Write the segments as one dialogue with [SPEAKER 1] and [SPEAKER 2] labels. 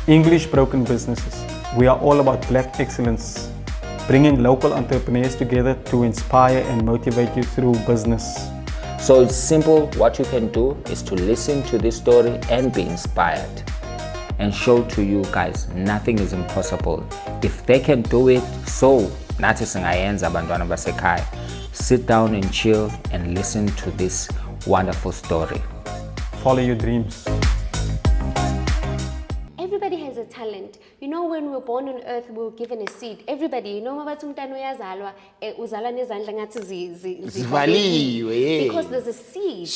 [SPEAKER 1] English Broken Businesses. We are all about Black excellence, bringing local entrepreneurs together to inspire and motivate you through business.
[SPEAKER 2] So it's simple. What you can do is to listen to this story and be inspired, and show to you guys nothing is impossible. If they can do it, so nathi singayenza abantwana basekhaya. Sit down and chill and listen to this wonderful story.
[SPEAKER 1] Follow your dreams.
[SPEAKER 3] Everybody has a talent. You know, when we were born on earth, we were given a seed. Everybody, you know, mabathi umntwana uyazalwa uzalwa nezandla ngathi zivaliwe. Because there's a seed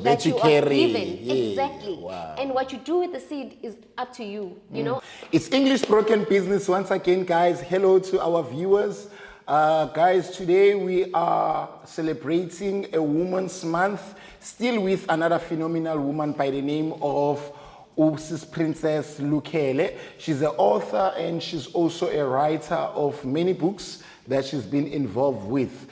[SPEAKER 4] that you
[SPEAKER 3] are
[SPEAKER 4] carry.
[SPEAKER 3] given.
[SPEAKER 4] Yeah.
[SPEAKER 3] Exactly.
[SPEAKER 4] Wow.
[SPEAKER 3] And what you do with the seed is up to you, you know.
[SPEAKER 4] It's English Broken Business once again, guys. Hello to our viewers. Guys, today we are celebrating a Women's Month, still with another phenomenal woman by the name of Sis Princess Lukhele. She's an author and she's also a writer of many books that she's been involved with.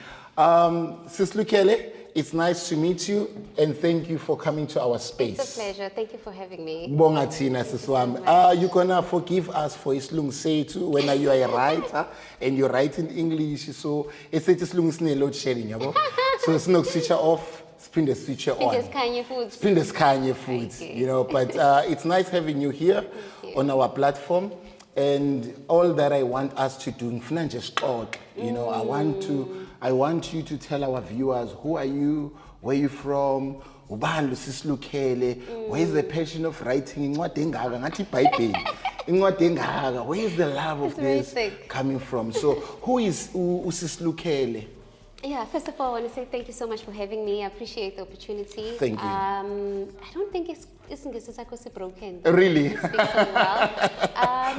[SPEAKER 4] Sis Lukhele, it's nice to meet you and thank you for coming to our space.
[SPEAKER 3] It's a pleasure. Thank you for having me.
[SPEAKER 4] Bonga thina sis wami. You're gonna forgive us for isilungu sethu when you are a writer and you write in English, so it's just isilungu sine load shedding, yabo. So it's no switcher off. Spin the switcher on. Spin the Kanye foods, you know. But it's nice having you here on our platform, and all that I want us to do, you know, I want you to tell our viewers, who are you, where you from, where is the passion of writing, where is the love of this coming from? So who is Sis Lukhele?
[SPEAKER 3] Yeah, first of all, I want to say thank you so much for having me. I appreciate the opportunity.
[SPEAKER 4] Thank you.
[SPEAKER 3] I don't think it's broken.
[SPEAKER 4] Really?
[SPEAKER 3] Speak so well.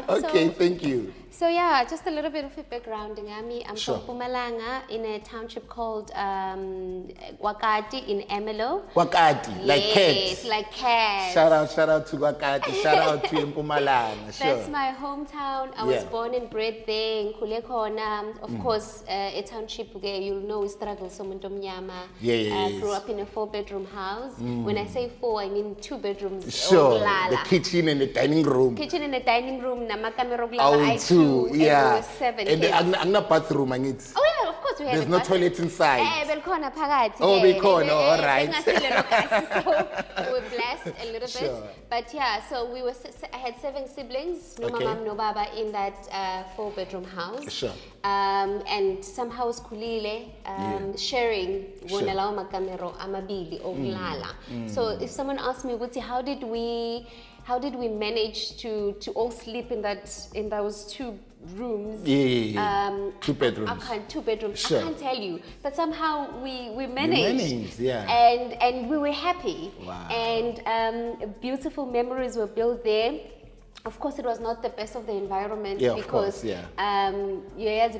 [SPEAKER 4] Okay, thank you.
[SPEAKER 3] So yeah, just a little bit of a background. I'm from Mpumalanga in a township called Wakati in Ermelo.
[SPEAKER 4] Wakati, like cats.
[SPEAKER 3] Yes, like cats.
[SPEAKER 4] Shout out to Wakati, shout out to Mpumalanga. Sure.
[SPEAKER 3] That's my hometown. I was born and bred there in Khona. Of course, a township where you'll know we struggle so mnyama. Grew up in a 4-bedroom house. When I say 4, I mean 2 bedrooms.
[SPEAKER 4] Sure. The kitchen and the dining room.
[SPEAKER 3] Kitchen and the dining room.
[SPEAKER 4] Yeah.
[SPEAKER 3] And 7
[SPEAKER 4] and
[SPEAKER 3] kids.
[SPEAKER 4] No bathroom.
[SPEAKER 3] Oh yeah, of course we had.
[SPEAKER 4] There's no toilet inside.
[SPEAKER 3] Oh,
[SPEAKER 4] all right.
[SPEAKER 3] So we're blessed a little bit. But yeah, so I had 7 siblings, no mama, no baba, in that 4-bedroom house.
[SPEAKER 4] Sure.
[SPEAKER 3] And somehow skulile sharing wonalaw magkamero amabili okulala. So if someone asks me, how did we manage to all sleep in those 2 rooms?
[SPEAKER 4] 2 bedrooms.
[SPEAKER 3] 2 bedrooms.
[SPEAKER 4] Sure.
[SPEAKER 3] I can't tell you, but somehow we managed. And we were happy.
[SPEAKER 4] Wow.
[SPEAKER 3] And beautiful memories were built there. Of course, it was not the best of the environment because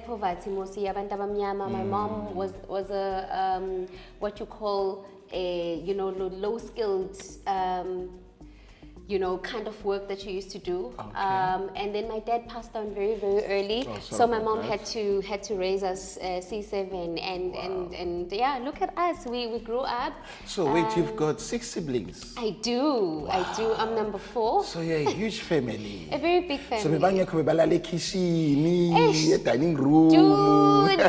[SPEAKER 3] poverty mostly. My mom was a what you call a low-skilled kind of work that she used to do. And then my dad passed on very, very early. So my mom had to raise us C7 and yeah, look at us. We grew up.
[SPEAKER 4] So wait, you've got 6 siblings?
[SPEAKER 3] I do. Wow. I do. I'm number 4.
[SPEAKER 4] So you're a huge family.
[SPEAKER 3] A very big family.
[SPEAKER 4] So dining room.
[SPEAKER 3] Dude,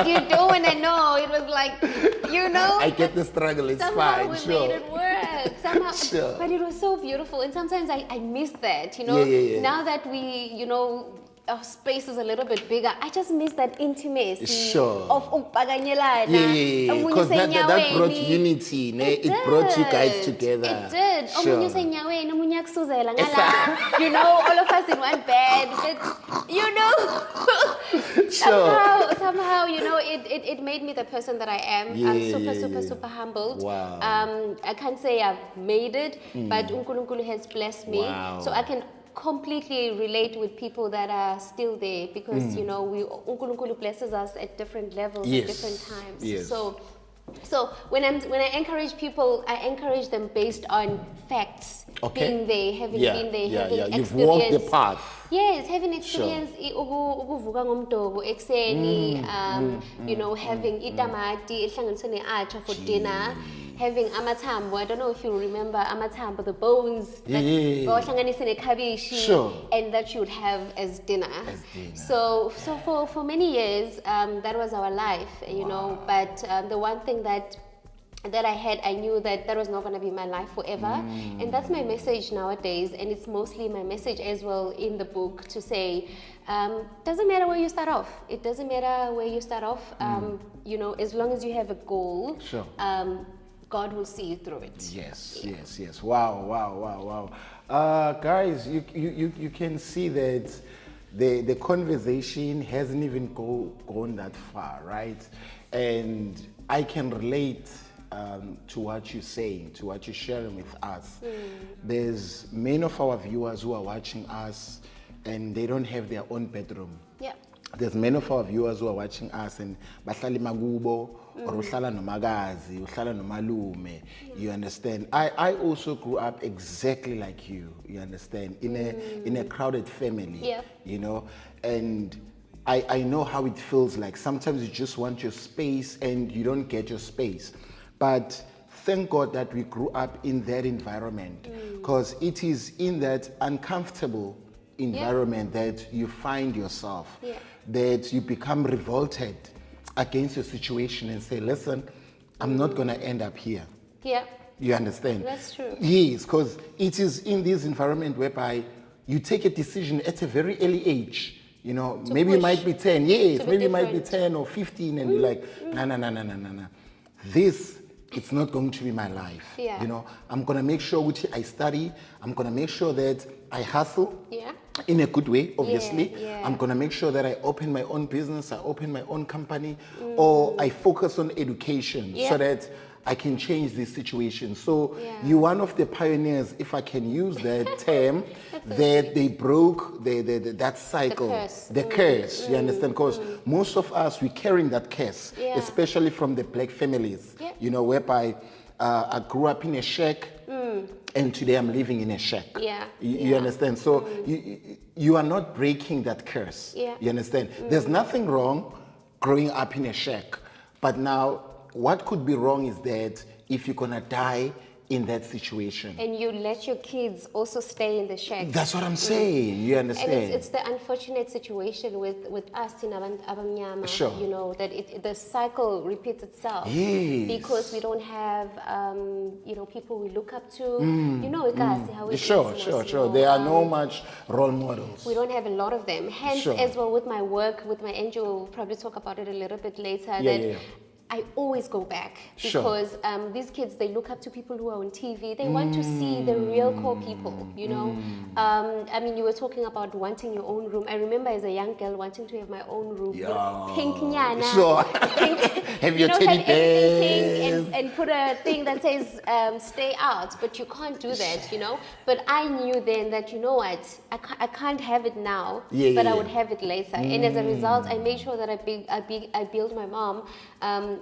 [SPEAKER 3] you don't want to know. It was like,
[SPEAKER 4] I get the struggle. It's
[SPEAKER 3] somehow
[SPEAKER 4] fine.
[SPEAKER 3] We made it work. Somehow, but it was so beautiful, and sometimes I miss that. Now that we, our space is a little bit bigger, I just miss that intimacy of
[SPEAKER 4] Because that brought unity. It brought you guys together.
[SPEAKER 3] It did. All of us in one bed. Somehow, it made me the person that I am. I'm super humbled.
[SPEAKER 4] Wow.
[SPEAKER 3] I can't say I've made it, but Unkulunkulu has blessed me.
[SPEAKER 4] Wow.
[SPEAKER 3] So I can completely relate with people that are still there because, Unkulunkulu blesses us at different levels at different times.
[SPEAKER 4] Yes.
[SPEAKER 3] So when I encourage people, I encourage them based on facts, being there, having been there, having
[SPEAKER 4] You've walked the path.
[SPEAKER 3] Yes, having experience ukuvuka ngomdobo ekseni, you know, having itamati ehlanganiswe ne-acha for dinner, having amathambo. I don't know if you remember amathambo, the bones that bawahlanganise nekhabishi,
[SPEAKER 4] Sure.
[SPEAKER 3] and that you would have as dinner. So for many years, that was our life, you know. But the one thing that I knew that was not going to be my life forever. And that's my message nowadays. And it's mostly my message as well in the book to say, doesn't matter where you start off. It doesn't matter where you start off. You know, as long as you have a goal,
[SPEAKER 4] Sure.
[SPEAKER 3] God will see you through it.
[SPEAKER 4] Yes. Wow. Guys, you can see that the conversation hasn't even gone that far, right? And I can relate to what you're saying, to what you're sharing with us. There's many of our viewers who are watching us and they don't have their own bedroom.
[SPEAKER 3] Yeah.
[SPEAKER 4] There's many of our viewers who are watching us and bahlala magubo or uhlala nomagazi, uhlala nomalume. You understand? I also grew up exactly like you understand? In a crowded family.
[SPEAKER 3] Yeah.
[SPEAKER 4] You know, and I know how it feels like. Sometimes you just want your space and you don't get your space. But thank God that we grew up in that environment, because it is in that uncomfortable environment that you find yourself, that you become revolted against your situation and say, listen, I'm not going to end up here.
[SPEAKER 3] Yeah.
[SPEAKER 4] You understand?
[SPEAKER 3] That's true.
[SPEAKER 4] Yes, because it is in this environment whereby you take a decision at a very early age. You know, maybe you might be 10, maybe you might be 10 or 15 and you're like, no. This, it's not going to be my life.
[SPEAKER 3] Yeah.
[SPEAKER 4] You know, I'm going to make sure I study. I'm going to make sure that I hustle in a good way, obviously. I'm going to make sure that I open my own business, I open my own company, or I focus on education so that I can change this situation. So you're one of the pioneers, if I can use that term, that they broke that cycle, the curse, you understand? Because most of us, we're carrying that curse, especially from the black families, you know, whereby I grew up in a shack, and today I'm living in a shack. You understand? So you are not breaking that curse, you understand? There's nothing wrong growing up in a shack, but now, what could be wrong is that if you're gonna die in that situation.
[SPEAKER 3] And you let your kids also stay in the shack.
[SPEAKER 4] That's what I'm saying, you understand?
[SPEAKER 3] And it's the unfortunate situation with us in Abamnyama, you know, that the cycle repeats itself.
[SPEAKER 4] Yes.
[SPEAKER 3] Because we don't have, you know, people we look up to. You know, how it
[SPEAKER 4] Sure.
[SPEAKER 3] is. You know,
[SPEAKER 4] There are no much role models.
[SPEAKER 3] We don't have a lot of them. Hence, as well with my work, with my NGO, we'll probably talk about it a little bit later. I always go back because these kids, they look up to people who are on TV. They want to see the real core people, you know. I mean, you were talking about wanting your own room. I remember as a young girl wanting to have my own room. Pink nyana. Pink,
[SPEAKER 4] have your teddy bear.
[SPEAKER 3] And put a thing that says stay out. But you can't do that, you know. But I knew then that, you know what, I can't have it now, but I would have it later. And as a result, I made sure that I built my mom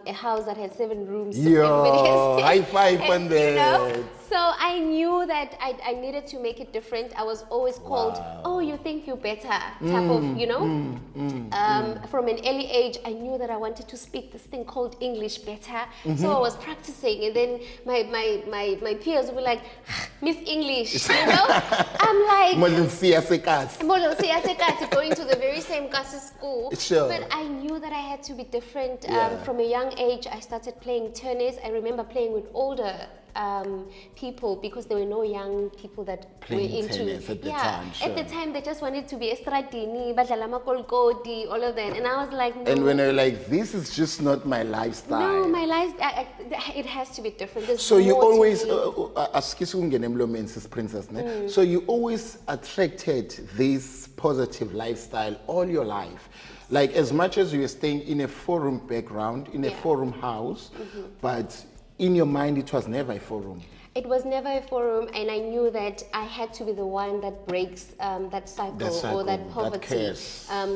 [SPEAKER 3] a house that had 7 rooms.
[SPEAKER 4] High five on that.
[SPEAKER 3] You know? So I knew that I needed to make it different. I was always called, oh, you think you're better, type of, you know. From an early age, I knew that I wanted to speak this thing called English better. So I was practicing, and then my peers would be like, Miss English, you know. I'm like,
[SPEAKER 4] Model CSKs,
[SPEAKER 3] going to the very same Kasi school. But I knew that I had to be different. From a young age, I started playing tennis. I remember playing with older people because there were no young people that
[SPEAKER 4] playing
[SPEAKER 3] were into
[SPEAKER 4] tennis at the time.
[SPEAKER 3] At the time, they just wanted to be estradini, badlala makolkoti, all of that, and I was like, no.
[SPEAKER 4] And when you're like, this is just not my lifestyle.
[SPEAKER 3] No, my lifestyle, it has to be different. There's
[SPEAKER 4] so you always,
[SPEAKER 3] princess,
[SPEAKER 4] so you always attracted this positive lifestyle all your life. Like as much as you were staying in a 4-room background, in a 4-room house, but in your mind, it was never a forum.
[SPEAKER 3] It was never a forum, and I knew that I had to be the one that breaks that cycle or that poverty,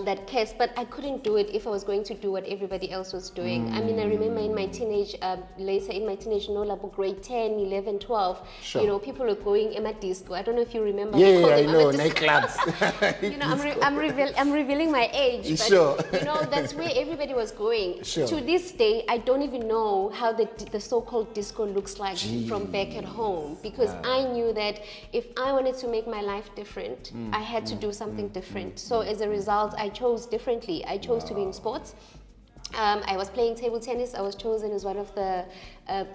[SPEAKER 3] that curse. But I couldn't do it if I was going to do what everybody else was doing. I mean, I remember in my teenage, later in my teenage, grade 10, 11, 12,
[SPEAKER 4] Sure.
[SPEAKER 3] you know, people were going in my disco. I don't know if you remember.
[SPEAKER 4] Yeah,
[SPEAKER 3] we called
[SPEAKER 4] I
[SPEAKER 3] them
[SPEAKER 4] know,
[SPEAKER 3] Ama disco.
[SPEAKER 4] nightclubs.
[SPEAKER 3] You know, I'm revealing my age, but
[SPEAKER 4] Sure.
[SPEAKER 3] you know, that's where everybody was going.
[SPEAKER 4] Sure.
[SPEAKER 3] To this day, I don't even know how the so-called disco looks like from back at home, because I knew that if I wanted to make my life different, I had to do something different. So as a result, I chose differently. I chose to be in sports. I was playing table tennis. I was chosen as one of the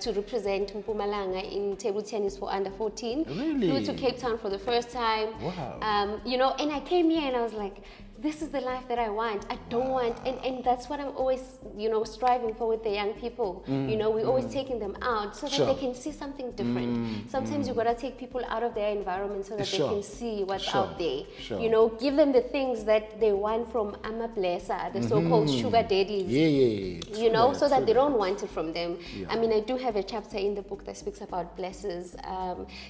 [SPEAKER 3] to represent Mpumalanga in table tennis for under 14.
[SPEAKER 4] Really?
[SPEAKER 3] Flew to Cape Town for the first time.
[SPEAKER 4] Wow.
[SPEAKER 3] You know, and I came here and I was like, this is the life that I want. I don't want, and that's what I'm always, you know, striving for with the young people. You know, we're always taking them out so that
[SPEAKER 4] Sure.
[SPEAKER 3] they can see something different. Sometimes you gotta take people out of their environment so that
[SPEAKER 4] Sure.
[SPEAKER 3] they can see what's
[SPEAKER 4] Sure.
[SPEAKER 3] out there.
[SPEAKER 4] Sure.
[SPEAKER 3] You know, give them the things that they want from Ama Blessa, the so-called sugar daddies.
[SPEAKER 4] Yeah.
[SPEAKER 3] You know, so that they
[SPEAKER 4] true
[SPEAKER 3] don't want it from them. I mean, I do have a chapter in the book that speaks about blessers.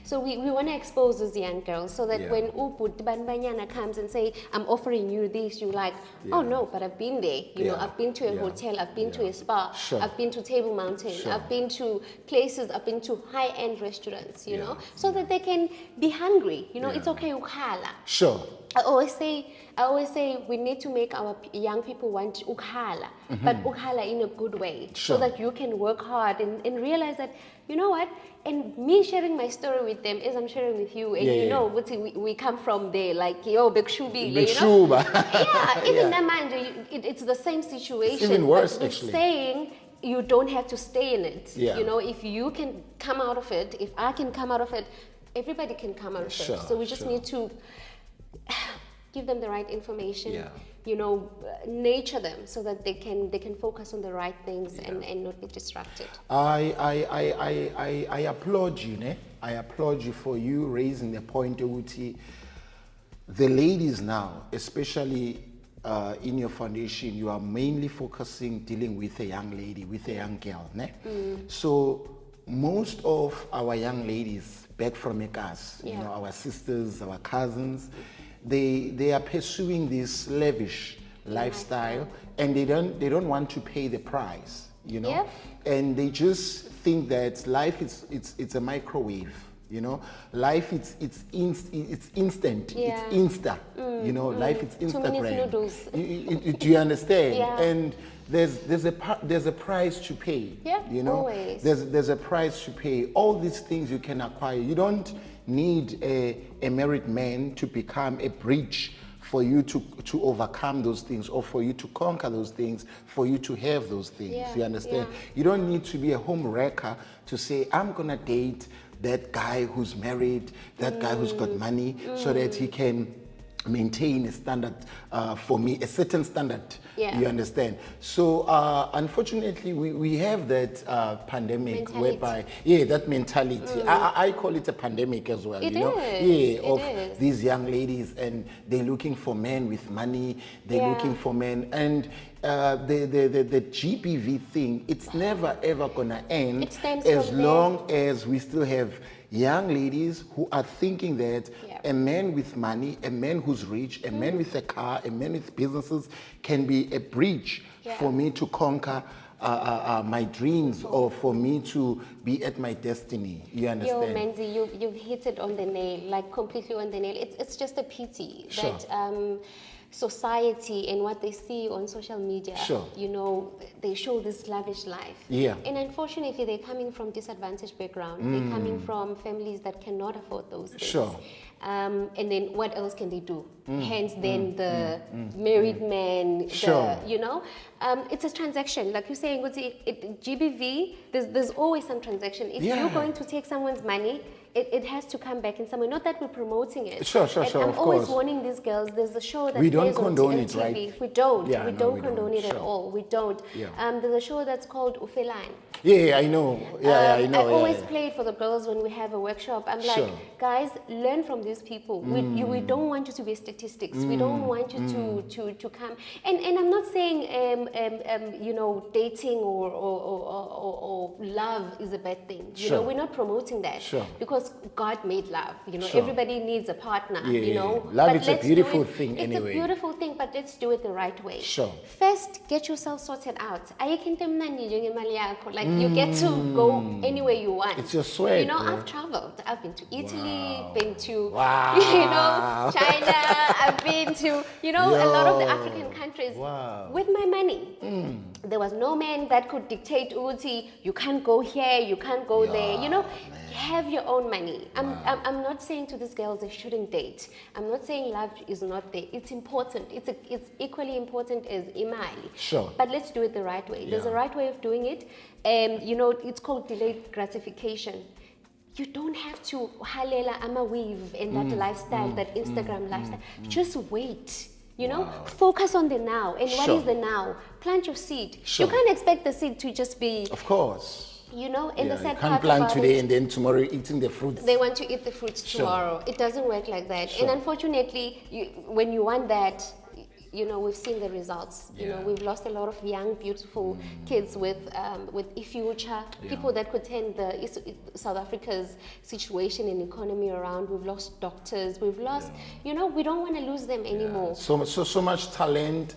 [SPEAKER 3] So we want to expose those young girls so that
[SPEAKER 4] Yeah.
[SPEAKER 3] when Ubud Banbanyana comes and say, I'm offering you this, you're like, oh no, but I've been there. You know,
[SPEAKER 4] Yeah.
[SPEAKER 3] I've been to a
[SPEAKER 4] Yeah.
[SPEAKER 3] hotel, I've been to
[SPEAKER 4] Yeah.
[SPEAKER 3] a spa,
[SPEAKER 4] Sure.
[SPEAKER 3] I've been to Table Mountain,
[SPEAKER 4] Sure.
[SPEAKER 3] I've been to places, I've been to high-end restaurants, you
[SPEAKER 4] Yeah.
[SPEAKER 3] know, so that they can be hungry. You know, it's
[SPEAKER 4] Yeah.
[SPEAKER 3] okay, ukhala.
[SPEAKER 4] Sure.
[SPEAKER 3] I always say we need to make our young people want ukhala, but ukhala in a good way,
[SPEAKER 4] Sure.
[SPEAKER 3] so that you can work hard and realize that, you know what, and me sharing my story with them as I'm sharing with you, and
[SPEAKER 4] Yeah,
[SPEAKER 3] you
[SPEAKER 4] yeah.
[SPEAKER 3] know, we come from there, like, yo, Bekshubi,
[SPEAKER 4] Big
[SPEAKER 3] you know?
[SPEAKER 4] Shuba.
[SPEAKER 3] Yeah, even
[SPEAKER 4] Yeah.
[SPEAKER 3] Namanje, it's the same situation.
[SPEAKER 4] even worse,
[SPEAKER 3] but we're
[SPEAKER 4] actually.
[SPEAKER 3] saying you don't have to stay in it.
[SPEAKER 4] Yeah.
[SPEAKER 3] You know, if you can come out of it, if I can come out of it, everybody can come out of
[SPEAKER 4] Sure,
[SPEAKER 3] it. So we just
[SPEAKER 4] sure.
[SPEAKER 3] need to give them the right information,
[SPEAKER 4] Yeah.
[SPEAKER 3] you know, nurture them so that they can focus on the right things and not be distracted.
[SPEAKER 4] I applaud you, ne? I applaud you for you raising the point Uti. The ladies now, especially in your foundation, you are mainly focusing dealing with a young lady, with a young girl, ne? So most of our young ladies back from Ekas, you
[SPEAKER 3] Yeah.
[SPEAKER 4] know, our sisters, our cousins, they are pursuing this lavish lifestyle, and they don't want to pay the price, you know.
[SPEAKER 3] Yep.
[SPEAKER 4] And they just think that life it's a microwave, you know. Life it's instant,
[SPEAKER 3] Yeah.
[SPEAKER 4] it's insta, you know. Life it's
[SPEAKER 3] 2 minutes
[SPEAKER 4] Instagram.
[SPEAKER 3] noodles.
[SPEAKER 4] Do you understand?
[SPEAKER 3] Yeah.
[SPEAKER 4] And there's a price to pay.
[SPEAKER 3] Yeah,
[SPEAKER 4] you know.
[SPEAKER 3] always.
[SPEAKER 4] There's a price to pay. All these things you can acquire. You don't need a married man to become a bridge for you to overcome those things, or for you to conquer those things, for you to have those things.
[SPEAKER 3] Yeah,
[SPEAKER 4] You understand?
[SPEAKER 3] yeah.
[SPEAKER 4] You don't need to be a home wrecker to say, I'm gonna date that guy who's married, that guy who's got money, so that he can maintain a standard for me, a certain standard.
[SPEAKER 3] Yeah.
[SPEAKER 4] You understand? So unfortunately, we have that pandemic
[SPEAKER 3] Mentality.
[SPEAKER 4] whereby, that mentality. I call it a pandemic as well.
[SPEAKER 3] It
[SPEAKER 4] you know?
[SPEAKER 3] is,
[SPEAKER 4] Yeah, of
[SPEAKER 3] it is.
[SPEAKER 4] these young ladies, and they're looking for men with money. They're
[SPEAKER 3] Yeah.
[SPEAKER 4] looking for men, and the GBV thing. It's never ever gonna end
[SPEAKER 3] It stems
[SPEAKER 4] as
[SPEAKER 3] from there.
[SPEAKER 4] long as we still have young ladies who are thinking that
[SPEAKER 3] Yeah.
[SPEAKER 4] a man with money, a man who's rich, a man with a car, a man with businesses can be a bridge
[SPEAKER 3] Yeah.
[SPEAKER 4] for me to conquer my dreams, or for me to be at my destiny. You
[SPEAKER 3] Yo,
[SPEAKER 4] understand?
[SPEAKER 3] Menzi, you've hit it on the nail, like completely on the nail. It's just a pity
[SPEAKER 4] Sure.
[SPEAKER 3] that society and what they see on social media,
[SPEAKER 4] Sure.
[SPEAKER 3] you know, they show this lavish life.
[SPEAKER 4] Yeah.
[SPEAKER 3] And unfortunately, they're coming from disadvantaged background. They're coming from families that cannot afford those things.
[SPEAKER 4] Sure.
[SPEAKER 3] And then what else can they do? Hence, then the married man,
[SPEAKER 4] Sure.
[SPEAKER 3] you know, it's a transaction. Like you're saying, GBV, there's always some transaction. If
[SPEAKER 4] Yeah.
[SPEAKER 3] you're going to take someone's money, it has to come back in some way. Not that we're promoting it.
[SPEAKER 4] Sure,
[SPEAKER 3] And
[SPEAKER 4] sure,
[SPEAKER 3] I'm
[SPEAKER 4] of
[SPEAKER 3] always
[SPEAKER 4] course.
[SPEAKER 3] warning these girls. There's a show that
[SPEAKER 4] We don't
[SPEAKER 3] plays on
[SPEAKER 4] condone it,
[SPEAKER 3] TV.
[SPEAKER 4] right?
[SPEAKER 3] We don't.
[SPEAKER 4] Yeah,
[SPEAKER 3] we
[SPEAKER 4] no,
[SPEAKER 3] don't
[SPEAKER 4] we
[SPEAKER 3] condone
[SPEAKER 4] don't.
[SPEAKER 3] it at
[SPEAKER 4] Sure.
[SPEAKER 3] all. We don't.
[SPEAKER 4] Yeah.
[SPEAKER 3] There's a show that's called Ufeline.
[SPEAKER 4] Yeah, I know. Yeah, I know.
[SPEAKER 3] I always
[SPEAKER 4] yeah.
[SPEAKER 3] play it for the girls when we have a workshop. I'm like,
[SPEAKER 4] Sure.
[SPEAKER 3] guys, learn from these people. We don't want you to be statistics. We don't want you to come. And I'm not saying you know, dating or love is a bad thing. You
[SPEAKER 4] Sure.
[SPEAKER 3] know, we're not promoting that.
[SPEAKER 4] Sure.
[SPEAKER 3] Because God made love. You know,
[SPEAKER 4] Sure.
[SPEAKER 3] everybody needs a partner.
[SPEAKER 4] Yeah,
[SPEAKER 3] You know,
[SPEAKER 4] love
[SPEAKER 3] But
[SPEAKER 4] is a
[SPEAKER 3] let's do
[SPEAKER 4] beautiful
[SPEAKER 3] it-
[SPEAKER 4] thing
[SPEAKER 3] It's
[SPEAKER 4] anyway.
[SPEAKER 3] a beautiful thing, but let's do it the right way.
[SPEAKER 4] Sure.
[SPEAKER 3] First, get yourself sorted out. Ayikho into emnandi njengemali yakho. Like you get to go anywhere you want.
[SPEAKER 4] It's your sweat,
[SPEAKER 3] You know,
[SPEAKER 4] bro.
[SPEAKER 3] I've traveled. I've been to Italy, been to
[SPEAKER 4] Wow.
[SPEAKER 3] you know, China. I've been to, you know, a lot of the African countries
[SPEAKER 4] Wow.
[SPEAKER 3] with my money. There was no man that could dictate, Uti, you can't go here, you can't go there. You know, have your own money. I'm not saying to these girls they shouldn't date. I'm not saying love is not there. It's important. It's equally important as imali.
[SPEAKER 4] Sure.
[SPEAKER 3] But let's do it the right way. There's a right way of doing it. You know, it's called delayed gratification. You don't have to halela ama weave and that lifestyle, that Instagram lifestyle. Just wait. You know, focus on the now. And what
[SPEAKER 4] Sure.
[SPEAKER 3] is the now? Plant your seed.
[SPEAKER 4] Sure.
[SPEAKER 3] You can't expect the seed to just be,
[SPEAKER 4] Of course.
[SPEAKER 3] you know, and the
[SPEAKER 4] You
[SPEAKER 3] sad
[SPEAKER 4] can't
[SPEAKER 3] part
[SPEAKER 4] plant
[SPEAKER 3] about
[SPEAKER 4] today
[SPEAKER 3] it,
[SPEAKER 4] and then tomorrow eating the fruits.
[SPEAKER 3] they want to eat the fruits
[SPEAKER 4] Sure.
[SPEAKER 3] tomorrow. It doesn't work like that.
[SPEAKER 4] Sure.
[SPEAKER 3] And unfortunately, when you want that, you know, we've seen the results. You know, we've lost a lot of young, beautiful kids with future, people that could turn South Africa's situation and economy around. We've lost doctors. We've lost, you know, we don't want to lose them anymore.
[SPEAKER 4] So much talent.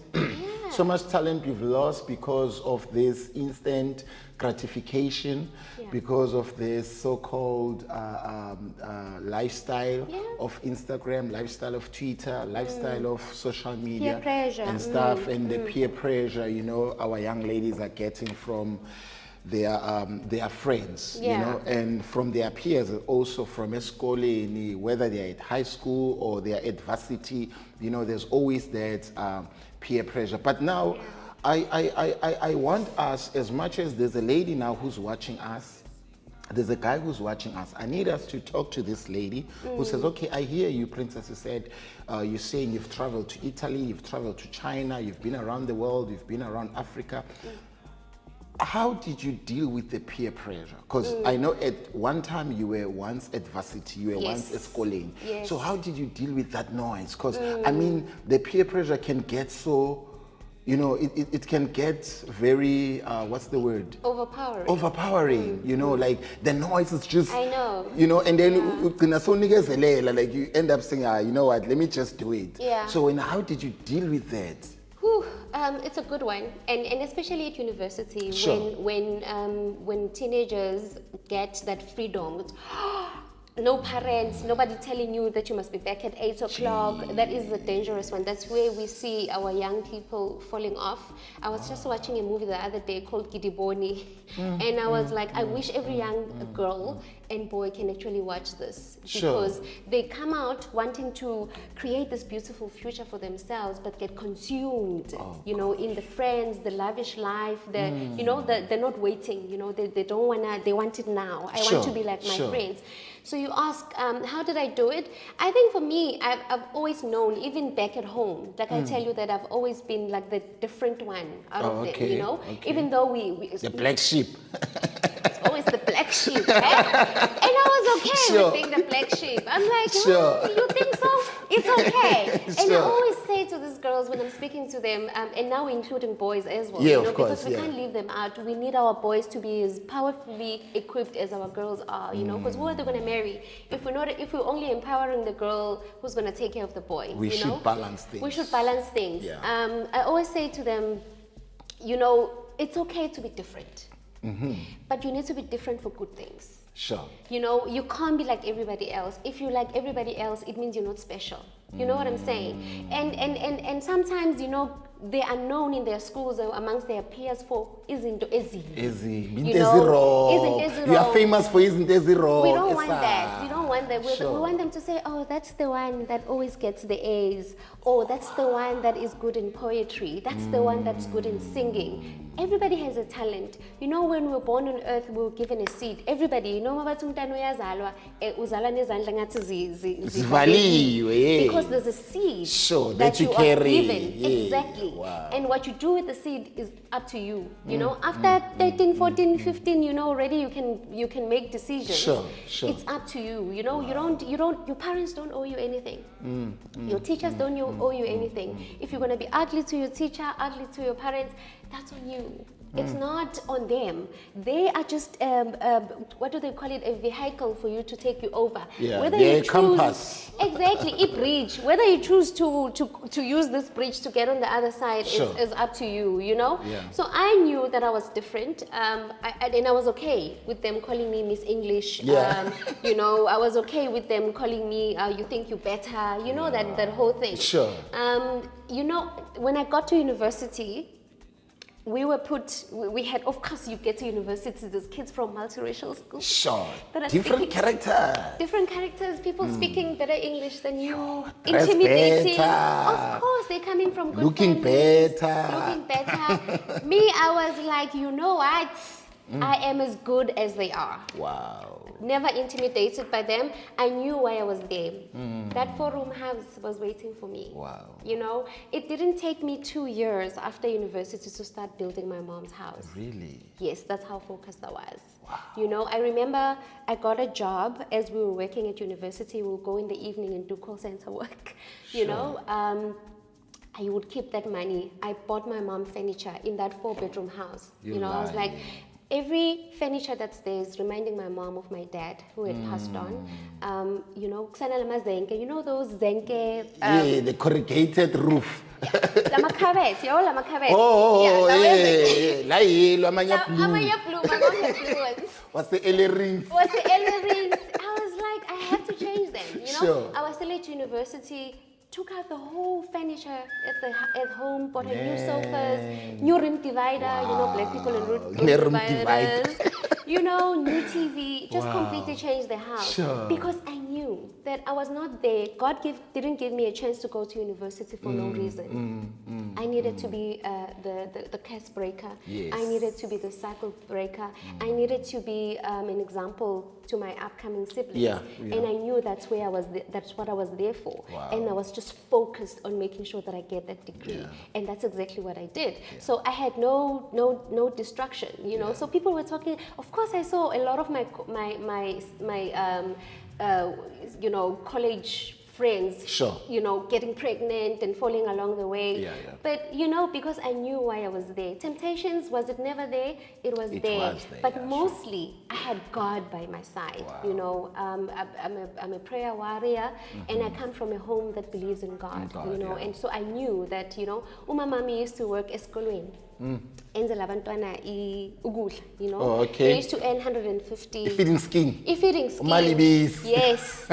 [SPEAKER 4] So much talent we've lost because of this instant gratification, because of this so-called lifestyle of Instagram, lifestyle of Twitter, lifestyle of social media,
[SPEAKER 3] pressure.
[SPEAKER 4] and stuff, and the peer pressure. You know, our young ladies are getting from their friends, you know, and from their peers, also from eskoleni, whether they're at high school or they're at varsity. You know, there's always that peer pressure. But now, I want us, as much as there's a lady now who's watching us, there's a guy who's watching us. I need us to talk to this lady who says, okay, I hear you, Princess. You said, you're saying you've traveled to Italy, you've traveled to China, you've been around the world, you've been around Africa. How did you deal with the peer pressure? Because I know at one time you were once at varsity, you were once at schooling.
[SPEAKER 3] Yes.
[SPEAKER 4] So how did you deal with that noise? Because I mean, the peer pressure can get so, you know, it can get very, what's the word?
[SPEAKER 3] Overpowering.
[SPEAKER 4] You know, like the noise is just,
[SPEAKER 3] I know.
[SPEAKER 4] you know, and then like you end up saying, you know what, let me just do it.
[SPEAKER 3] Yeah.
[SPEAKER 4] So how did you deal with that?
[SPEAKER 3] Whew, it's a good one, and especially at university,
[SPEAKER 4] Sure.
[SPEAKER 3] when teenagers get that freedom. It's, no parents, nobody telling you that you must be back at 8 o'clock. That is the dangerous one. That's where we see our young people falling off. I was just watching a movie the other day called Gidiboni, and I was like, I wish every young girl and boy can actually watch this, because they come out wanting to create this beautiful future for themselves, but get consumed, you know, in the friends, the lavish life, you know, they're not waiting, you know, they don't wanna, they want it now. I want to be like my friends. So you ask, how did I do it? I think for me, I've always known, even back at home, like I tell you that I've always been like the different one out of them, you know? Even though we
[SPEAKER 4] The black sheep.
[SPEAKER 3] it's always the black sheep, eh? And I was okay with being the black sheep. I'm like, you think so? It's okay. And I always say to these girls when I'm speaking to them, and now including boys as well, you know, because we can't leave them out. We need our boys to be as powerfully equipped as our girls are, you know, because who are they going to marry? If we're only empowering the girl, who's going to take care of the boy?
[SPEAKER 4] We should balance things.
[SPEAKER 3] We should balance things.
[SPEAKER 4] Yeah.
[SPEAKER 3] I always say to them, you know, it's okay to be different, but you need to be different for good things.
[SPEAKER 4] Sure.
[SPEAKER 3] You know, you can't be like everybody else. If you like everybody else, it means you're not special. You know what I'm saying? And sometimes, you know, they are known in their schools or amongst their peers for isn't easy. You
[SPEAKER 4] are famous for isn't zero.
[SPEAKER 3] We don't want that. We don't want that. We want them to say, oh, that's the one that always gets the A's. Oh, that's the one that is good in poetry. That's the one that's good in singing. Everybody has a talent. You know, when we were born on earth, we were given a seed. Everybody, you know, because there's a seed
[SPEAKER 4] that you
[SPEAKER 3] are
[SPEAKER 4] carry.
[SPEAKER 3] given. Exactly.
[SPEAKER 4] Wow.
[SPEAKER 3] And what you do with the seed is up to you. You know, after 13, 14, 15, you know, already you can make decisions.
[SPEAKER 4] Sure.
[SPEAKER 3] It's up to you. You know, your parents don't owe you anything. Your teachers don't owe you anything. If you're going to be ugly to your teacher, ugly to your parents, that's on you. It's not on them. They are just, what do they call it, a vehicle for you to take you over.
[SPEAKER 4] Yeah,
[SPEAKER 3] Whether
[SPEAKER 4] they're
[SPEAKER 3] you
[SPEAKER 4] a
[SPEAKER 3] choose,
[SPEAKER 4] compass.
[SPEAKER 3] Exactly, a bridge. Whether you choose to use this bridge to get on the other side is up to you, you know?
[SPEAKER 4] Yeah.
[SPEAKER 3] So I knew that I was different, and I was okay with them calling me Miss English.
[SPEAKER 4] Yeah.
[SPEAKER 3] You know, I was okay with them calling me, you think you're better, you know, that whole thing.
[SPEAKER 4] Sure.
[SPEAKER 3] You know, when I got to university, we had, of course, you get to university, there's kids from multiracial schools.
[SPEAKER 4] Sure.
[SPEAKER 3] that are
[SPEAKER 4] Different
[SPEAKER 3] speaking-
[SPEAKER 4] character.
[SPEAKER 3] Different characters, people speaking better English than you,
[SPEAKER 4] Dress
[SPEAKER 3] intimidating.
[SPEAKER 4] better.
[SPEAKER 3] Of course, they're coming from good
[SPEAKER 4] Looking
[SPEAKER 3] families,
[SPEAKER 4] better.
[SPEAKER 3] Looking better. Me, I was like, you know what? I am as good as they are.
[SPEAKER 4] Wow.
[SPEAKER 3] Never intimidated by them. I knew why I was there. That 4-room house was waiting for me.
[SPEAKER 4] Wow.
[SPEAKER 3] You know, it didn't take me 2 years after university to start building my mom's house.
[SPEAKER 4] Really?
[SPEAKER 3] Yes, that's how focused I was. Wow. You know, I remember I got a job as we were working at university. We would go in the evening and do call center work. You know, I would keep that money. I bought my mom furniture in that 4-bedroom house. You know, I was like, every furniture that's there is reminding my mom of my dad who had passed on. You know, kusana lama zenke. You know those zenke.
[SPEAKER 4] Yeah, the corrugated roof.
[SPEAKER 3] Lama cavet, yo, lama cavet.
[SPEAKER 4] Yeah. La yellow, amanya blue.
[SPEAKER 3] Amanya blue, my mom had blue ones.
[SPEAKER 4] What's the earrings?
[SPEAKER 3] Was the earrings? I was like, I have to change them. You know,
[SPEAKER 4] Sure.
[SPEAKER 3] I was still at university. Took out the whole furniture at home, bought a new sofas, new room divider, you know, black people and room dividers, you know, new TV, just completely changed the house.
[SPEAKER 4] Sure.
[SPEAKER 3] Because I knew that I was not there. God didn't give me a chance to go to university for no reason. I needed to be the curse breaker.
[SPEAKER 4] Yes.
[SPEAKER 3] I needed to be the cycle breaker. I needed to be an example to my upcoming siblings.
[SPEAKER 4] Yeah.
[SPEAKER 3] And I knew that's where I was. That's what I was there for.
[SPEAKER 4] Wow.
[SPEAKER 3] And I was just focused on making sure that I get that degree. And that's exactly what I did. So I had no distraction. You know. So people were talking. Of course, I saw a lot of my you know, college friends,
[SPEAKER 4] Sure.
[SPEAKER 3] you know, getting pregnant and falling along the way.
[SPEAKER 4] Yeah.
[SPEAKER 3] But, you know, because I knew why I was there. Temptations, was it never there? It was there. But
[SPEAKER 4] yeah,
[SPEAKER 3] mostly, I had God by my side.
[SPEAKER 4] Wow.
[SPEAKER 3] You know, I'm a prayer warrior, and I come from a home that believes in God. You know, and so I knew that, you know, uma mami used to work eskolweni. Enzela abantwana ukudla, you know.
[SPEAKER 4] Oh, okay.
[SPEAKER 3] They used to earn 150.
[SPEAKER 4] Feeding skin.
[SPEAKER 3] Feeding skin.
[SPEAKER 4] Malibis.
[SPEAKER 3] Yes.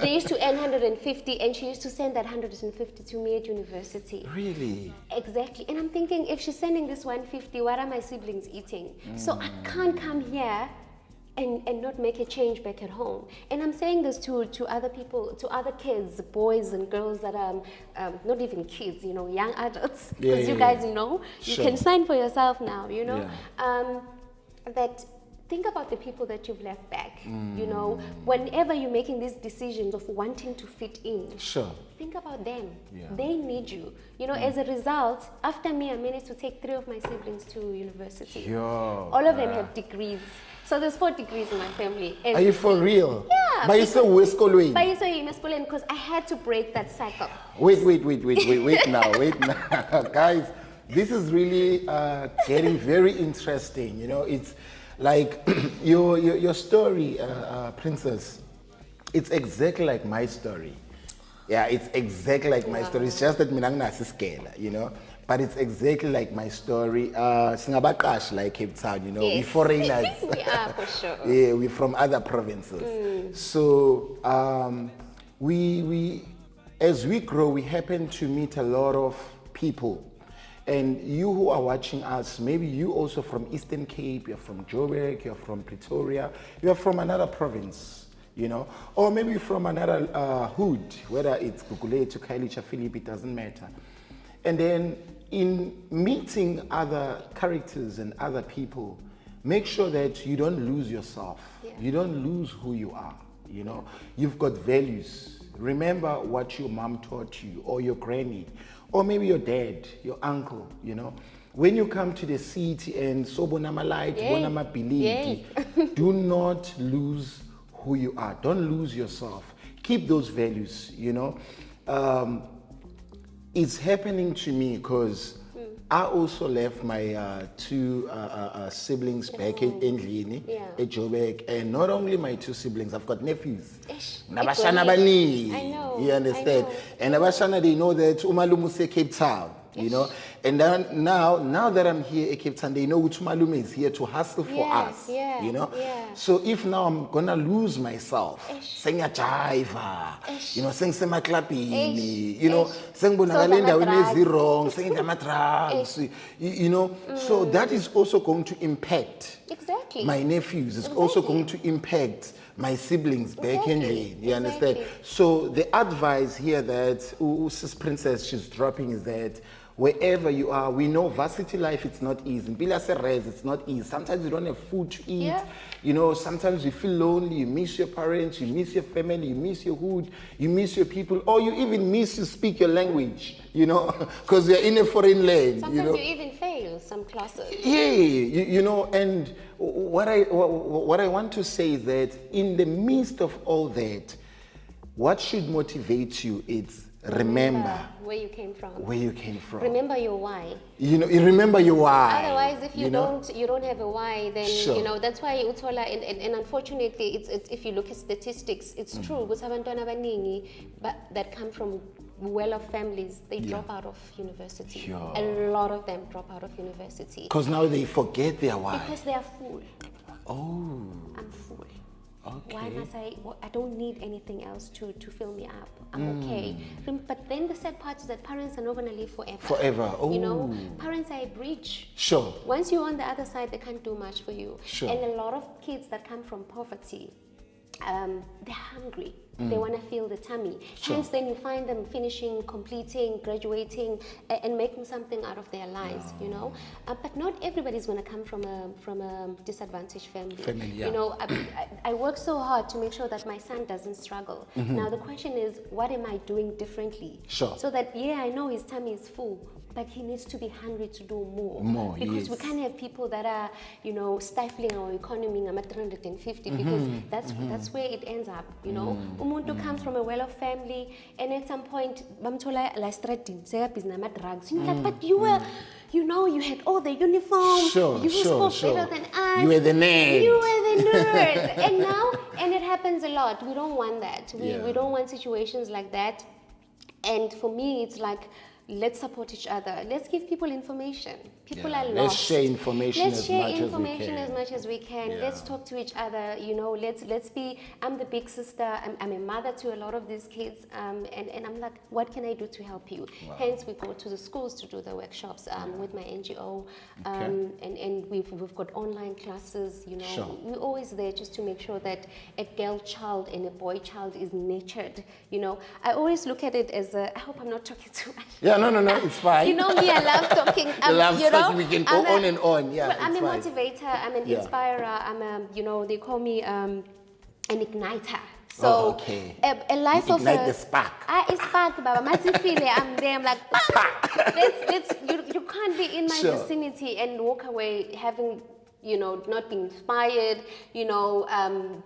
[SPEAKER 3] They used to earn 150, and she used to send that 150 to me at university.
[SPEAKER 4] Really?
[SPEAKER 3] Exactly. And I'm thinking, if she's sending this 150, what are my siblings eating? So I can't come here and not make a change back at home. And I'm saying this to other people, to other kids, boys and girls that are not even kids, you know, young adults. Because you guys, you know, you can sign for yourself now, you know. That think about the people that you've left back. You know, whenever you're making these decisions of wanting to fit in, think about them. They need you. You know, as a result, after me, I managed to take 3 of my siblings to university. All of them have degrees. So there's 4 degrees in my family.
[SPEAKER 4] Are you for real?
[SPEAKER 3] Yeah.
[SPEAKER 4] But it's a Weskolweni.
[SPEAKER 3] But it's a masculine because I had to break that cycle.
[SPEAKER 4] Wait now. Guys, this is really getting very interesting. You know, it's like your story, Princess. It's exactly like my story. Yeah, it's exactly like my story. It's just that minangna scale, you know. But it's exactly like my story. Singabakash like Cape Town, you know.
[SPEAKER 3] Yes.
[SPEAKER 4] We're foreigners.
[SPEAKER 3] We are for sure.
[SPEAKER 4] Yeah, we're from other provinces. So we as we grow, we happen to meet a lot of people. And you who are watching us, maybe you also from Eastern Cape, you're from Joburg, you're from Pretoria, you're from another province, you know, or maybe from another hood, whether it's Gugule to Kailicha, Philip, it doesn't matter. And then in meeting other characters and other people, make sure that you don't lose yourself. You don't lose who you are, you know. You've got values. Remember what your mom taught you, or your granny, or maybe your dad, your uncle, you know. When you come to the city and sobonama light, bonama believe, do not lose who you are. Don't lose yourself. Keep those values, you know. It's happening to me because I also left my two siblings back in Endlini,
[SPEAKER 3] Yeah.
[SPEAKER 4] Ejobek, and not only my two siblings, I've got nephews.
[SPEAKER 3] Ish,
[SPEAKER 4] Nabashana
[SPEAKER 3] equally.
[SPEAKER 4] bani.
[SPEAKER 3] I know,
[SPEAKER 4] You understand?
[SPEAKER 3] I know.
[SPEAKER 4] And Nabashana, they know that Umalumu say Cape Town. You know, and then now that I'm here at Cape Town, they know Umalumu is here to hustle for
[SPEAKER 3] Yeah,
[SPEAKER 4] us.
[SPEAKER 3] yeah,
[SPEAKER 4] You know,
[SPEAKER 3] yeah.
[SPEAKER 4] so if now I'm gonna lose myself, sing a jiva, you know, sing sema klapini, you know, sing bonagalinda when is wrong, sing the drugs, you know, so that is also going to impact
[SPEAKER 3] Exactly.
[SPEAKER 4] my nephews. It's also going to impact my siblings back in
[SPEAKER 3] Exactly,
[SPEAKER 4] Lane. You understand?
[SPEAKER 3] exactly.
[SPEAKER 4] So the advice here that Sis Princess she's dropping is that wherever you are, we know varsity life, it's not easy. Bila se res, it's not easy. Sometimes you don't have food to eat.
[SPEAKER 3] Yeah.
[SPEAKER 4] You know, sometimes you feel lonely, you miss your parents, you miss your family, you miss your hood, you miss your people, or you even miss to speak your language, you know, because you're in a foreign land.
[SPEAKER 3] Sometimes
[SPEAKER 4] you know?
[SPEAKER 3] you even fail some classes.
[SPEAKER 4] Yeah, you know, and what I want to say is that in the midst of all that, what should motivate you is remember
[SPEAKER 3] where you came from.
[SPEAKER 4] where you came from.
[SPEAKER 3] Remember your why.
[SPEAKER 4] You know, you remember your why.
[SPEAKER 3] Otherwise, if you,
[SPEAKER 4] know?
[SPEAKER 3] don't have a why, then
[SPEAKER 4] Sure.
[SPEAKER 3] you know that's why Utola and unfortunately, it's if you look at statistics, it's true. Because abantwana abaningi, but that come from well-off families, they drop out of university.
[SPEAKER 4] Sure.
[SPEAKER 3] A lot of them drop out of university
[SPEAKER 4] Because now they forget their why.
[SPEAKER 3] because they are full.
[SPEAKER 4] Oh,
[SPEAKER 3] I'm full.
[SPEAKER 4] okay.
[SPEAKER 3] Why must I don't need anything else to fill me up. I'm okay. But then the sad part is that parents are not going to live forever.
[SPEAKER 4] Forever.
[SPEAKER 3] You know,
[SPEAKER 4] Oh.
[SPEAKER 3] parents are a bridge.
[SPEAKER 4] Sure.
[SPEAKER 3] Once you're on the other side, they can't do much for you.
[SPEAKER 4] Sure.
[SPEAKER 3] And a lot of kids that come from poverty, they're hungry. They want to fill the tummy.
[SPEAKER 4] Sure.
[SPEAKER 3] Hence, then you find them finishing, completing, graduating, and making something out of their lives. You know, but not everybody's going to come from a disadvantaged family.
[SPEAKER 4] Yeah.
[SPEAKER 3] You know, I work so hard to make sure that my son doesn't struggle. Now the question is, what am I doing differently?
[SPEAKER 4] Sure.
[SPEAKER 3] So that I know his tummy is full, but he needs to be hungry to do more.
[SPEAKER 4] More,
[SPEAKER 3] Because we
[SPEAKER 4] yes.
[SPEAKER 3] can't have people that are, you know, stifling our economy. I'm at 350 because that's where it ends up. You know, umuntu comes from a well-off family, and at some point, bamtola la stratin, drugs. And you're like, but you were, you know, you had all the uniform.
[SPEAKER 4] Sure,
[SPEAKER 3] you
[SPEAKER 4] sure,
[SPEAKER 3] spoke better than us.
[SPEAKER 4] You were the nerd.
[SPEAKER 3] You were the nerd. And now, and it happens a lot. We don't want that. We don't want situations like that. And for me, it's like, let's support each other. Let's give people information. People are lost.
[SPEAKER 4] Let's share information
[SPEAKER 3] Let's
[SPEAKER 4] as
[SPEAKER 3] share
[SPEAKER 4] much as we
[SPEAKER 3] information
[SPEAKER 4] can.
[SPEAKER 3] as much as we can.
[SPEAKER 4] Yeah.
[SPEAKER 3] Let's talk to each other. You know, let's be. I'm the big sister. I'm a mother to a lot of these kids. And I'm like, what can I do to help you? Hence, we go to the schools to do the workshops with my NGO. And we've got online classes. You know,
[SPEAKER 4] Sure.
[SPEAKER 3] we're always there just to make sure that a girl child and a boy child is nurtured. You know, I always look at it as I hope I'm not talking too much.
[SPEAKER 4] Yeah, no, it's fine.
[SPEAKER 3] You know me, I love talking.
[SPEAKER 4] Love
[SPEAKER 3] you know,
[SPEAKER 4] talking, we can go on and on. Yeah,
[SPEAKER 3] but I'm
[SPEAKER 4] it's
[SPEAKER 3] a
[SPEAKER 4] fine.
[SPEAKER 3] motivator. I'm an
[SPEAKER 4] Yeah.
[SPEAKER 3] inspirer. I'm a, you know, they call me an igniter. So
[SPEAKER 4] Oh, okay.
[SPEAKER 3] a life
[SPEAKER 4] You
[SPEAKER 3] of
[SPEAKER 4] ignite
[SPEAKER 3] a,
[SPEAKER 4] the spark.
[SPEAKER 3] I spark, Baba. Matifile, I'm there. I'm like, you can't be in my
[SPEAKER 4] Sure.
[SPEAKER 3] vicinity and walk away having, you know, not being inspired, you know,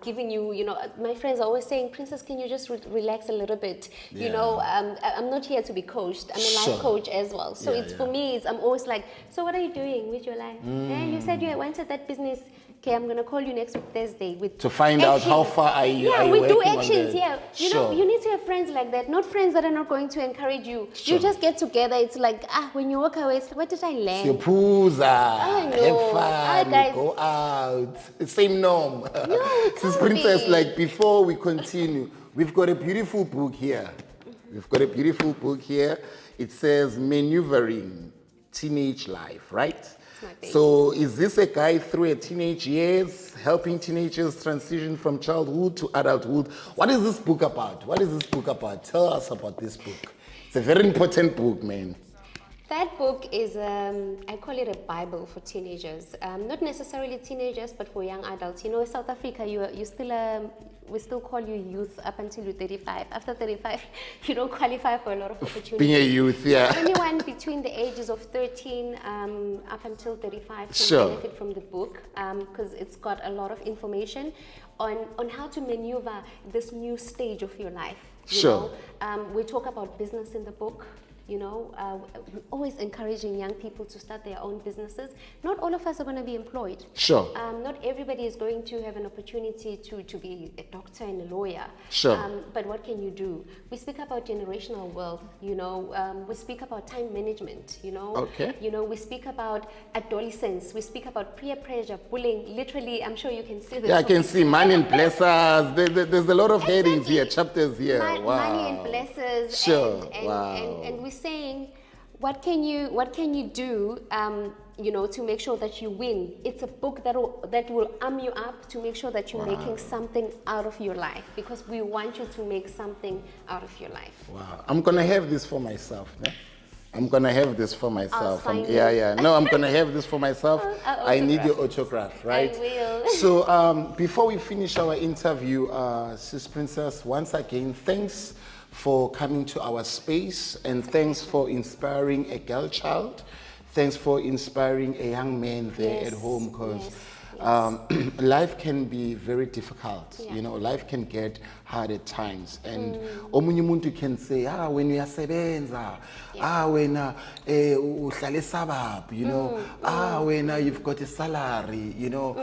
[SPEAKER 3] giving you, you know, my friends are always saying, Princess, can you just relax a little bit? You
[SPEAKER 4] Yeah.
[SPEAKER 3] know, I'm not here to be coached. I'm a life
[SPEAKER 4] Sure.
[SPEAKER 3] coach as well. So
[SPEAKER 4] Yeah,
[SPEAKER 3] it's for me, I'm always like, so what are you doing with your life? And you said you went at that business. Okay, I'm gonna call you next week Thursday with
[SPEAKER 4] To find out how
[SPEAKER 3] actions.
[SPEAKER 4] far are you
[SPEAKER 3] Yeah,
[SPEAKER 4] are you
[SPEAKER 3] we do
[SPEAKER 4] working on
[SPEAKER 3] actions.
[SPEAKER 4] the-
[SPEAKER 3] Yeah, you know,
[SPEAKER 4] Sure.
[SPEAKER 3] you need to have friends like that, not friends that are not going to encourage you.
[SPEAKER 4] Sure.
[SPEAKER 3] You just get together. It's like when you walk away, it's like, what did I learn?
[SPEAKER 4] Siyopuza,
[SPEAKER 3] I know.
[SPEAKER 4] have fun,
[SPEAKER 3] Guys.
[SPEAKER 4] go out. The same norm.
[SPEAKER 3] No, it
[SPEAKER 4] Sis
[SPEAKER 3] can't
[SPEAKER 4] Princess,
[SPEAKER 3] be.
[SPEAKER 4] like before we continue, we've got a beautiful book here. We've got a beautiful book here. It says Maneuvering Teenage Life, right?
[SPEAKER 3] my baby.
[SPEAKER 4] So is this a guide through a teenage years, helping teenagers transition from childhood to adulthood? What is this book about? What is this book about? Tell us about this book. It's a very important book, man.
[SPEAKER 3] That book is, I call it a Bible for teenagers. Not necessarily teenagers, but for young adults. You know, in South Africa, you still, we still call you youth up until you're 35. After 35, you don't qualify for a lot of opportunities.
[SPEAKER 4] Being a youth, yeah.
[SPEAKER 3] Anyone between the ages of 13 up until 35 can
[SPEAKER 4] Sure.
[SPEAKER 3] benefit from the book because it's got a lot of information on how to maneuver this new stage of your life. You
[SPEAKER 4] Sure.
[SPEAKER 3] know? We talk about business in the book. You know, we're always encouraging young people to start their own businesses. Not all of us are going to be employed.
[SPEAKER 4] Sure.
[SPEAKER 3] Not everybody is going to have an opportunity to be a doctor and a lawyer.
[SPEAKER 4] Sure.
[SPEAKER 3] But what can you do? We speak about generational wealth, you know, we speak about time management, you know.
[SPEAKER 4] Okay.
[SPEAKER 3] You know, we speak about adolescence, we speak about peer pressure, bullying. Literally, I'm sure you can see the
[SPEAKER 4] Yeah, I can
[SPEAKER 3] topics.
[SPEAKER 4] see money and blessers. There's a lot of headings here, chapters here. Wow.
[SPEAKER 3] Money and blessers.
[SPEAKER 4] Sure.
[SPEAKER 3] And we're saying, what can you do, you know, to make sure that you win? It's a book that will arm you up to make sure that you're making something out of your life, because we want you to make something out of your life.
[SPEAKER 4] Wow. I'm gonna have this for myself. No? I'm gonna have this for myself.
[SPEAKER 3] sign it.
[SPEAKER 4] Yeah. No, I'm gonna have this for myself. I need your
[SPEAKER 3] Autograph.
[SPEAKER 4] autograph, right?
[SPEAKER 3] I will.
[SPEAKER 4] So before we finish our interview, Sis Princess, once again, thanks for coming to our space, and thanks for inspiring a girl child. Thanks for inspiring a young man there at home, because life can be very difficult. You know, life can get hard at times, and omunye umuntu can say, when uyasebenza, when uhlala esabab, you know, when you've got a salary, you know,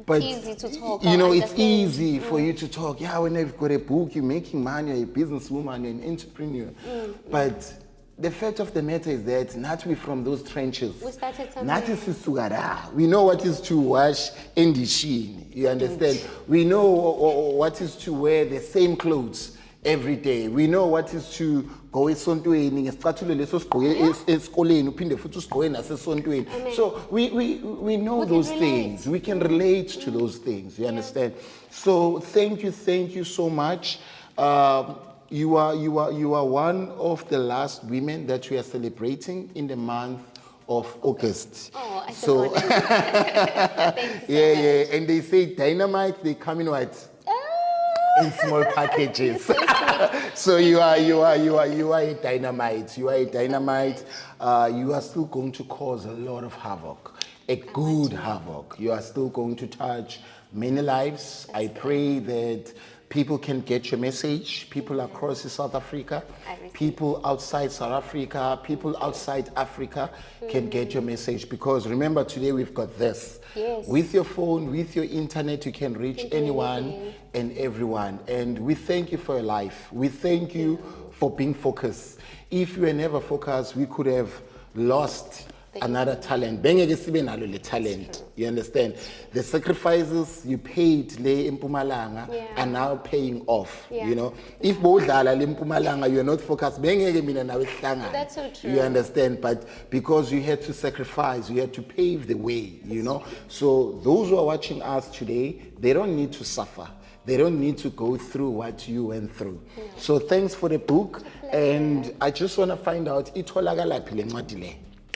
[SPEAKER 4] but
[SPEAKER 3] easy to talk,
[SPEAKER 4] you know,
[SPEAKER 3] I
[SPEAKER 4] it's
[SPEAKER 3] understand.
[SPEAKER 4] easy for you to talk. Yeah, when you've got a book, you're making money, you're a businesswoman, you're an entrepreneur, but the fact of the matter is that not we from those trenches.
[SPEAKER 3] We started something.
[SPEAKER 4] Not is sugara. We know what is to wash in the sheen. You understand? We know what is to wear the same clothes every day. We know what is to go esontweni ngesicathulo leso sigqoke esikoleni uphinde futhi usigqoke nasesontweni. So we know those things. We can relate to those things. You understand? So thank you so much. You are one of the last women that we are celebrating in the month of August.
[SPEAKER 3] Oh, I
[SPEAKER 4] so
[SPEAKER 3] forgot. Thank you so much.
[SPEAKER 4] And they say dynamite, they come in what? In small packages. So you are a dynamite. You are a dynamite. You are still going to cause a lot of havoc, a good havoc. You are still going to touch many lives. I pray that people can get your message. People across South Africa, people outside South Africa, people outside Africa can get your message, because remember, today we've got this.
[SPEAKER 3] Yes.
[SPEAKER 4] With your phone, with your internet, you can reach anyone and everyone. And we thank you for your life. We thank you for being focused. If you were never focused, we could have lost another talent. Bengeke sibe nalo le talent. You understand? The sacrifices you paid le Mpumalanga are now paying off. You know, if bodlala le Mpumalanga, you are not focused. Bengeke mina nawe sihlangane.
[SPEAKER 3] That's so true.
[SPEAKER 4] You understand? But because you had to sacrifice, you had to pave the way. You know. So those who are watching us today, they don't need to suffer. They don't need to go through what you went through. So thanks for the book, and I just want to find out itholakala phi le ncwadi le.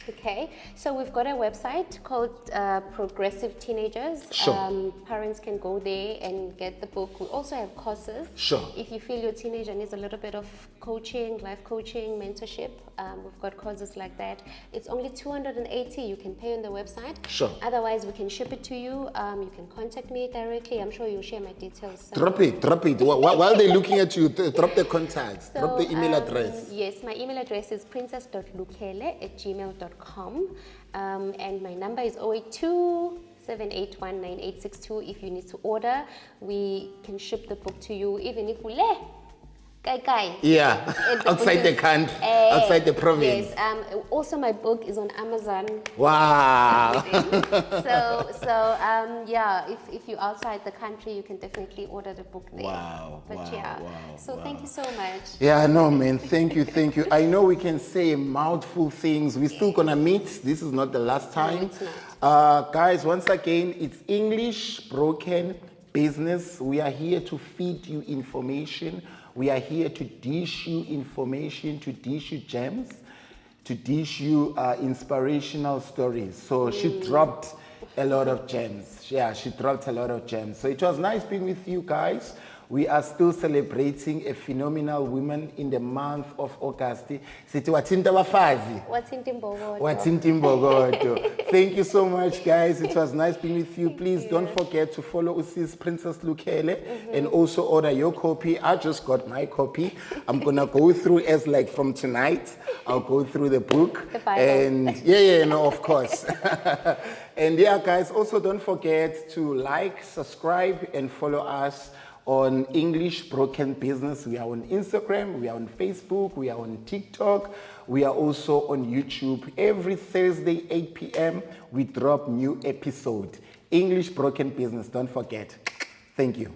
[SPEAKER 3] Okay, so we've got a website called Progressive Teenagers.
[SPEAKER 4] Sure.
[SPEAKER 3] Parents can go there and get the book. We also have courses.
[SPEAKER 4] Sure.
[SPEAKER 3] If you feel your teenager needs a little bit of coaching, life coaching, mentorship, we've got courses like that. It's only 280. You can pay on the website.
[SPEAKER 4] Sure.
[SPEAKER 3] Otherwise, we can ship it to you. You can contact me directly. I'm sure you'll share my details.
[SPEAKER 4] Drop it. While they're looking at you, drop the contacts, drop the email address.
[SPEAKER 3] Yes, my email address is princess.lukhele@gmail.com. And my number is 082-781-9862. If you need to order, we can ship the book to you, even if we
[SPEAKER 4] Yeah, outside the country, outside the province.
[SPEAKER 3] Yes, also my book is on Amazon.
[SPEAKER 4] Wow.
[SPEAKER 3] Yeah, if you're outside the country, you can definitely order the book there.
[SPEAKER 4] Wow.
[SPEAKER 3] Thank you so much.
[SPEAKER 4] Yeah, no, man, thank you. I know we can say mouthful things. We're still gonna meet. This is not the last time.
[SPEAKER 3] No, it's not.
[SPEAKER 4] Guys, once again, it's English Broken Business. We are here to feed you information. We are here to dish you information, to dish you gems, to dish you inspirational stories. So she dropped a lot of gems. Yeah, she dropped a lot of gems. So it was nice being with you guys. We are still celebrating a phenomenal woman in the month of August. Sithi wathinta abafazi.
[SPEAKER 3] Wathinta imbokodo.
[SPEAKER 4] Wathinta imbokodo. Thank you so much, guys. It was nice being with you. Please don't forget to follow Usis Princess Lukhele and also order your copy. I just got my copy. I'm gonna go through as like from tonight. I'll go through the book.
[SPEAKER 3] The Bible.
[SPEAKER 4] And no, of course. And yeah, guys, also don't forget to like, subscribe, and follow us on English Broken Business. We are on Instagram, we are on Facebook, we are on TikTok, we are also on YouTube. Every Thursday, 8 p.m., we drop new episode. English Broken Business, don't forget. Thank you.